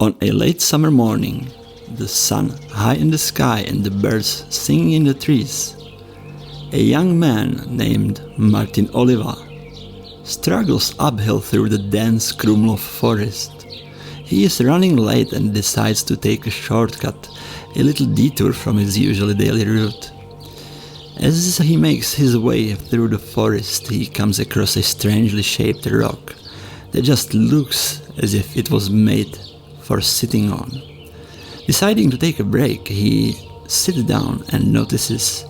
On a late summer morning, the sun high in the sky and the birds singing in the trees, a young man named Martin Oliva struggles uphill through the dense Krumlov Forest. He is running late and decides to take a shortcut, a little detour from his usual daily route. As he makes his way through the forest, he comes across a strangely shaped rock that just looks as if it was made for sitting on. Deciding to take a break, he sits down and notices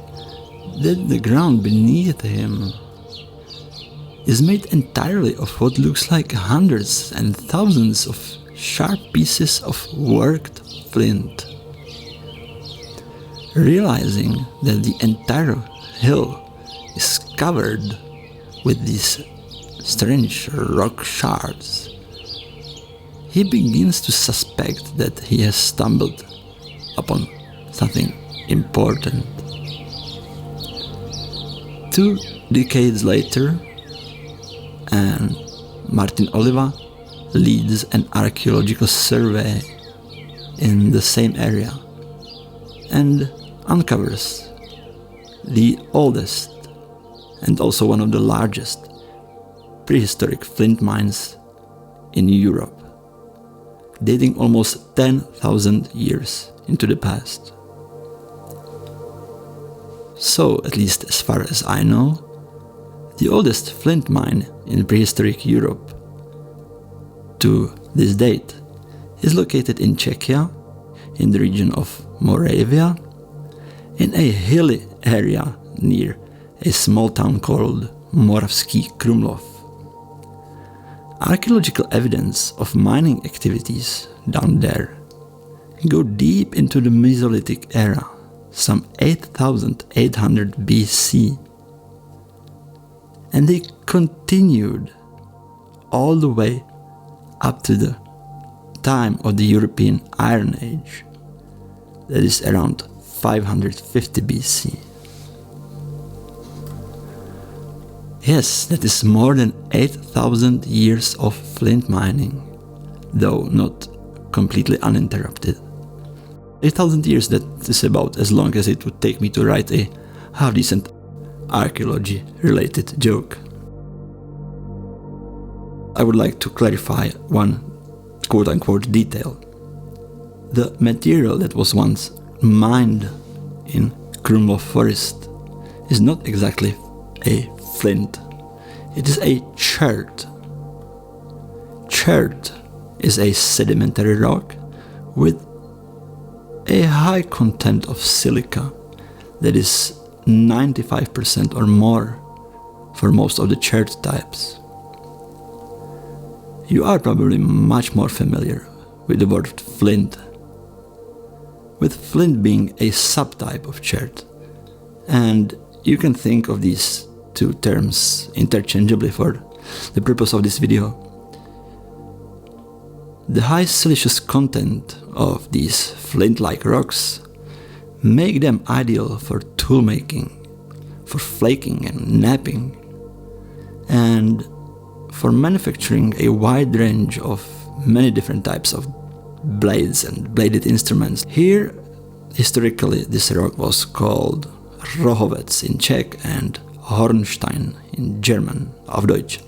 that the ground beneath him is made entirely of what looks like hundreds and thousands of sharp pieces of worked flint. Realizing that the entire hill is covered with these strange rock shards, he begins to suspect that he has stumbled upon something important. 2 decades later, and Martin Oliva leads an archaeological survey in the same area and uncovers the oldest and also one of the largest prehistoric flint mines in Europe, dating almost 10,000 years into the past. So, at least as far as I know, the oldest flint mine in prehistoric Europe to this date is located in Czechia, in the region of Moravia, in a hilly area near a small town called Moravský Krumlov. Archaeological evidence of mining activities down there go deep into the Mesolithic era, some 8,800 BC, and they continued all the way up to the time of the European Iron Age, that is around 550 BC. Yes, that is more than 8,000 years of flint mining, though not completely uninterrupted. 8,000 years, that is about as long as it would take me to write a half-decent archaeology-related joke. I would like to clarify one quote-unquote detail. The material that was once mined in Krumlov Forest is not exactly a flint. It is a chert. Chert is a sedimentary rock with a high content of silica that is 95% or more for most of the chert types. You are probably much more familiar with the word flint, with flint being a subtype of chert, and you can think of these two terms interchangeably for the purpose of this video. The high siliceous content of these flint-like rocks make them ideal for tool making, for flaking and knapping, and for manufacturing a wide range of many different types of blades and bladed instruments. Here, historically, this rock was called Rohovec in Czech and Hornstein in German, auf Deutsch.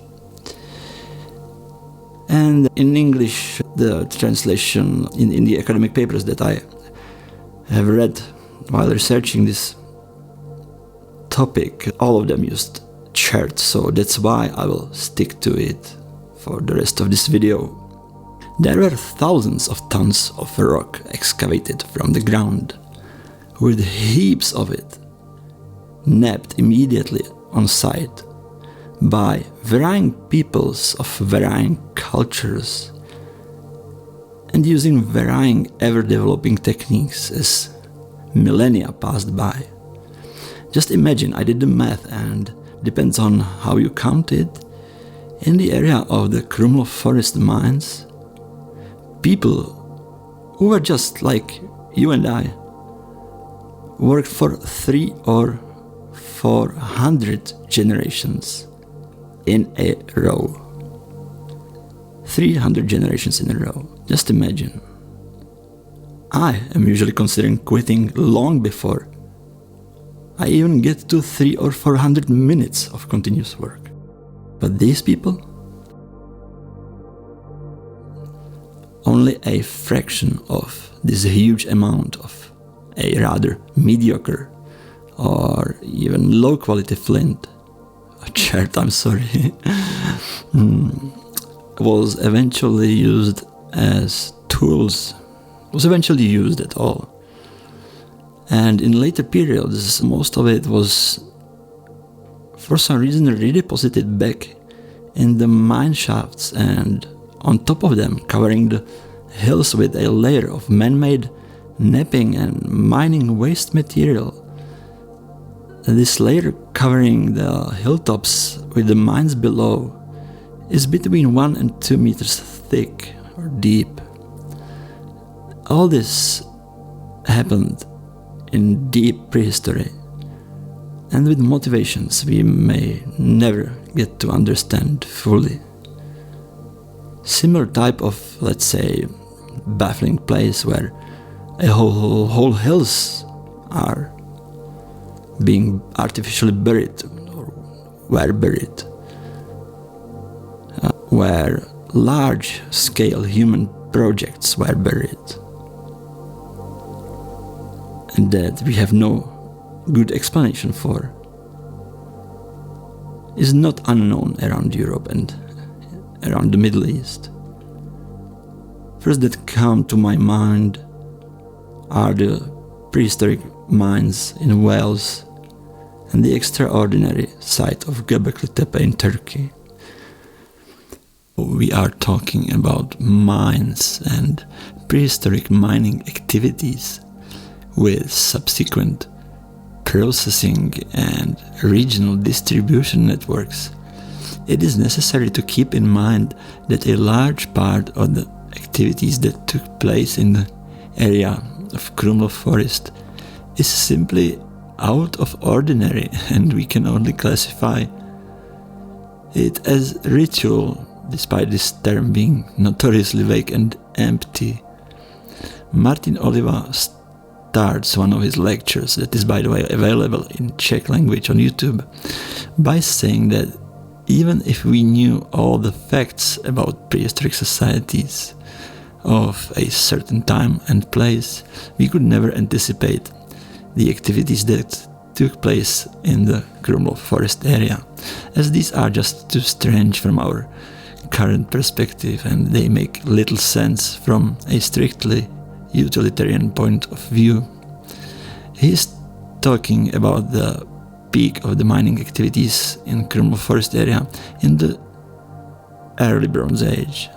And in English, the translation in the academic papers that I have read while researching this topic, all of them used chert, so that's why I will stick to it for the rest of this video. There were thousands of tons of rock excavated from the ground, with heaps of it knapped immediately on site by varying peoples of varying cultures and using varying ever-developing techniques as millennia passed by. Just imagine, I did the math, and depends on how you count it, in the area of the Krumlov Forest mines, people who were just like you and I worked for 300 or 400 generations in a row. 300 generations in a row. Just imagine. I am usually considering quitting long before I even get to 300 or 400 minutes of continuous work. But these people? Only a fraction of this huge amount of a rather mediocre or even low quality flint, chert, I'm sorry, was eventually used as tools, was eventually used at all. And in later periods, most of it was, for some reason, redeposited back in the mine shafts, and on top of them, covering the hills with a layer of man-made knapping and mining waste material. This layer covering the hilltops with the mines below is between 1 and 2 meters thick or deep. All this happened in deep prehistory, and with motivations we may never get to understand fully. Similar type of, let's say, baffling place where a whole hills are being artificially buried or were buried, where large-scale human projects were buried, and that we have no good explanation for, is not unknown around Europe and around the Middle East. First that come to my mind are the prehistoric mines in Wales and the extraordinary site of Göbekli Tepe in Turkey. We are talking about mines and prehistoric mining activities with subsequent processing and regional distribution networks. It is necessary to keep in mind that a large part of the activities that took place in the area of Krumlov Forest is simply out of ordinary, and we can only classify it as ritual, despite this term being notoriously vague and empty. Martin Oliva starts one of his lectures, that is by the way available in Czech language on YouTube, by saying that even if we knew all the facts about prehistoric societies of a certain time and place, we could never anticipate the activities that took place in the Krumlov Forest area, as these are just too strange from our current perspective, and they make little sense from a strictly utilitarian point of view. He's talking about the peak of the mining activities in Krumlov Forest area in the early Bronze Age.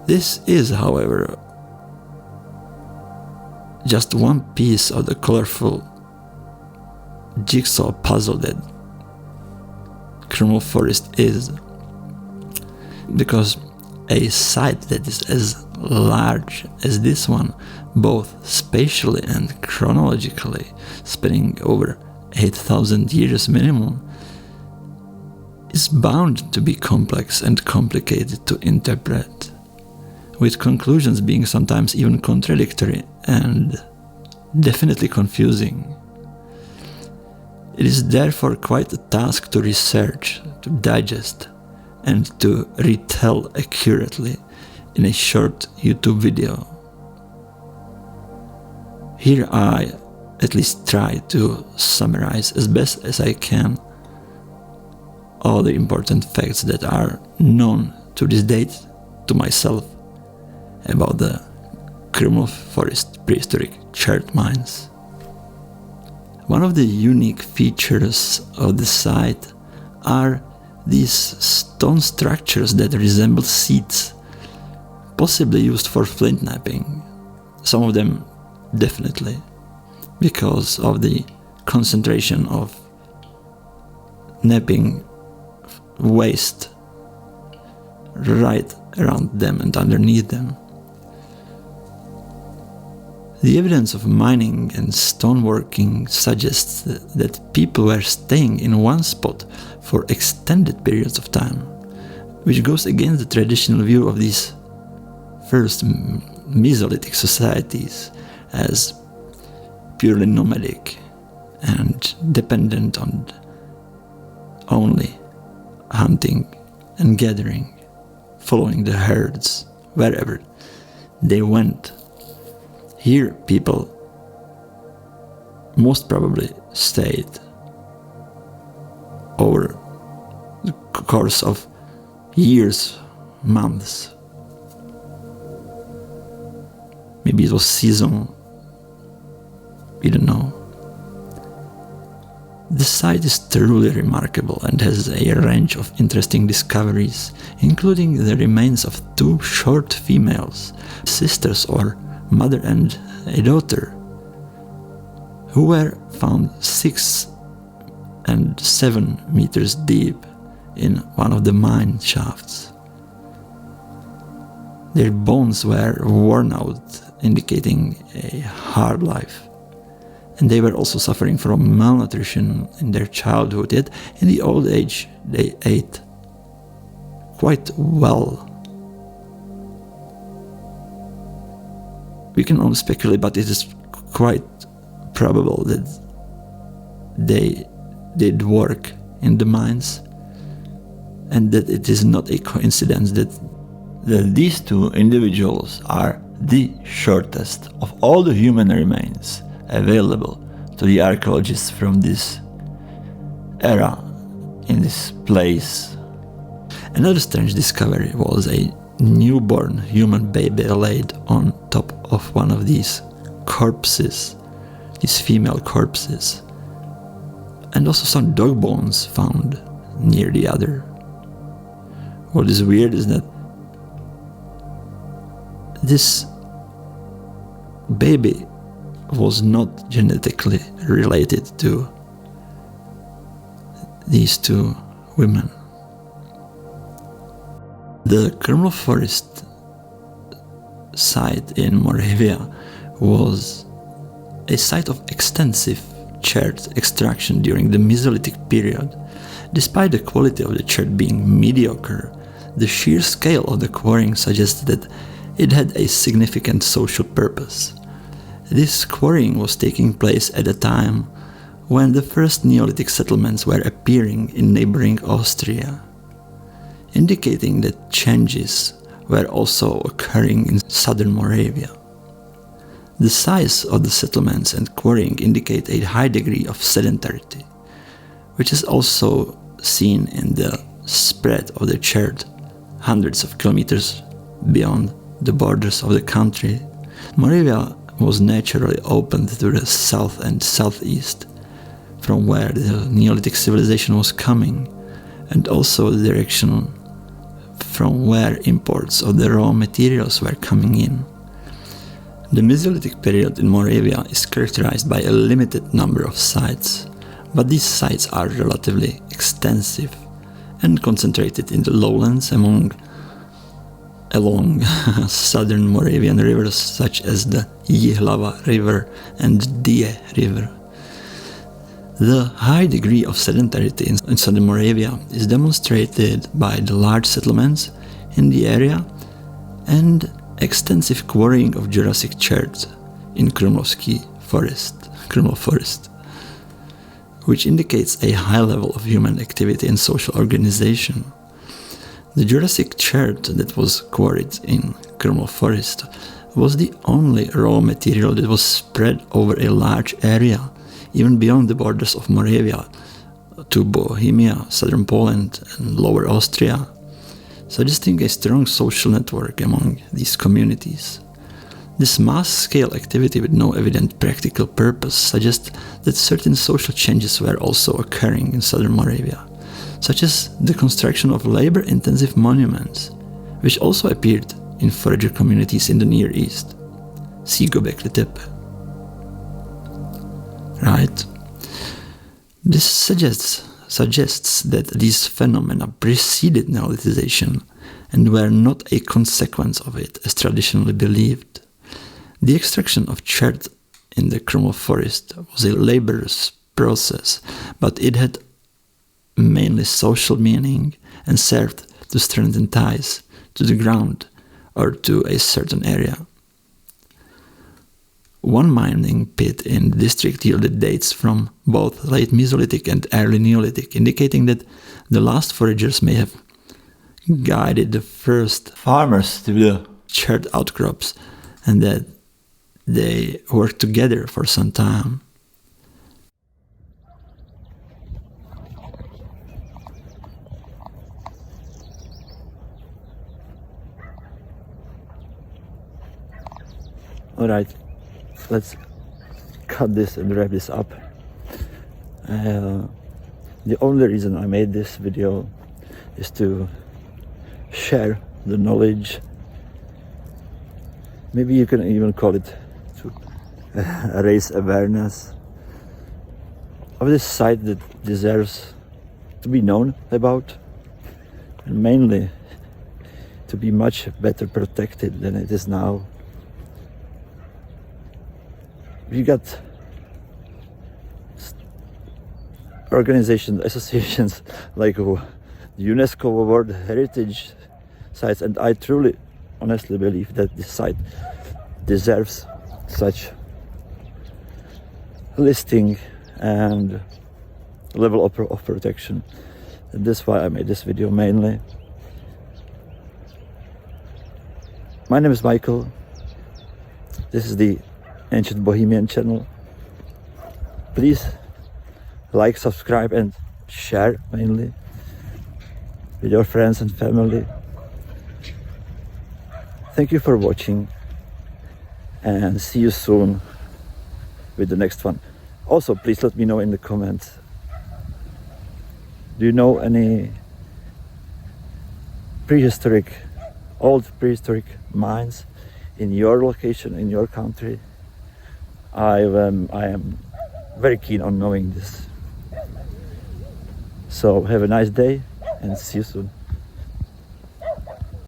This is, however, just one piece of the colorful jigsaw puzzle that Krumlov Forest is, because a site that is as large as this one, both spatially and chronologically, spanning over 8,000 years minimum, is bound to be complex and complicated to interpret, with conclusions being sometimes even contradictory and definitely confusing. It is therefore quite a task to research, to digest, and to retell accurately in a short YouTube video. Here I at least try to summarize as best as I can all the important facts that are known to this date to myself about the Krumlov Forest prehistoric chert mines. One of the unique features of the site are these stone structures that resemble seats, possibly used for flint knapping. Some of them definitely, because of the concentration of knapping waste right around them and underneath them. The evidence of mining and stoneworking suggests that people were staying in one spot for extended periods of time, which goes against the traditional view of these first Mesolithic societies as purely nomadic and dependent on only hunting and gathering, following the herds wherever they went. Here people most probably stayed over the course of years, months. Maybe it was seasonal. We don't know. The site is truly remarkable and has a range of interesting discoveries, including the remains of 2 short females, sisters or mother and a daughter, who were found 6 and 7 meters deep in one of the mine shafts. Their bones were worn out, indicating a hard life. And they were also suffering from malnutrition in their childhood, yet in the old age they ate quite well. We can only speculate, but it is quite probable that they did work in the mines, and that it is not a coincidence that these 2 individuals are the shortest of all the human remains available to the archaeologists from this era in this place. Another strange discovery was a newborn human baby laid on top of one of these corpses, these female corpses, and also some dog bones found near the other. What is weird is that this baby was not genetically related to these 2 women. The Krumlov Forest site in Moravia was a site of extensive chert extraction during the Mesolithic period. Despite the quality of the chert being mediocre, the sheer scale of the quarrying suggested that it had a significant social purpose. This quarrying was taking place at a time when the first Neolithic settlements were appearing in neighboring Austria, indicating that changes were also occurring in southern Moravia. The size of the settlements and quarrying indicate a high degree of sedimentarity, which is also seen in the spread of the chert hundreds of kilometers beyond the borders of the country. Moravia was naturally opened to the south and southeast, from where the Neolithic civilization was coming, and also the direction from where imports of the raw materials were coming in. The Mesolithic period in Moravia is characterized by a limited number of sites, but these sites are relatively extensive and concentrated in the lowlands along southern Moravian rivers such as the Jihlava River and Die River. The high degree of sedimentarity in southern Moravia is demonstrated by the large settlements in the area and extensive quarrying of Jurassic chert in Krumlovský Forest, Krumlov Forest, which indicates a high level of human activity and social organization. The Jurassic chert that was quarried in Krumlov Forest was the only raw material that was spread over a large area, even beyond the borders of Moravia to Bohemia, southern Poland and lower Austria, suggesting a strong social network among these communities. This mass-scale activity with no evident practical purpose suggests that certain social changes were also occurring in southern Moravia, such as the construction of labor-intensive monuments, which also appeared in forager communities in the Near East. See Göbekli Tepe. Right? This suggests that these phenomena preceded Neolithization and were not a consequence of it, as traditionally believed. The extraction of chert in the Krumlov Forest was a laborious process, but it had mainly social meaning and served to strengthen ties to the ground or to a certain area. One mining pit in the district yielded dates from both late Mesolithic and early Neolithic, indicating that the last foragers may have guided the first farmers to the chert outcrops and that they worked together for some time. Alright, let's cut this and wrap this up. The only reason I made this video is to share the knowledge. Maybe you can even call it to raise awareness of this site that deserves to be known about, and mainly to be much better protected than it is now. We got organizations, associations like UNESCO World Heritage Sites, and I truly, honestly believe that this site deserves such listing and level of protection. And that's why I made this video mainly. My name is Michael. This is the Ancient Bohemian channel. Please like, subscribe and share mainly with your friends and family. Thank you for watching and see you soon with the next one. Also, please let me know in the comments, do you know any old prehistoric mines in your location, in your country? I am very keen on knowing this. So have a nice day and see you soon.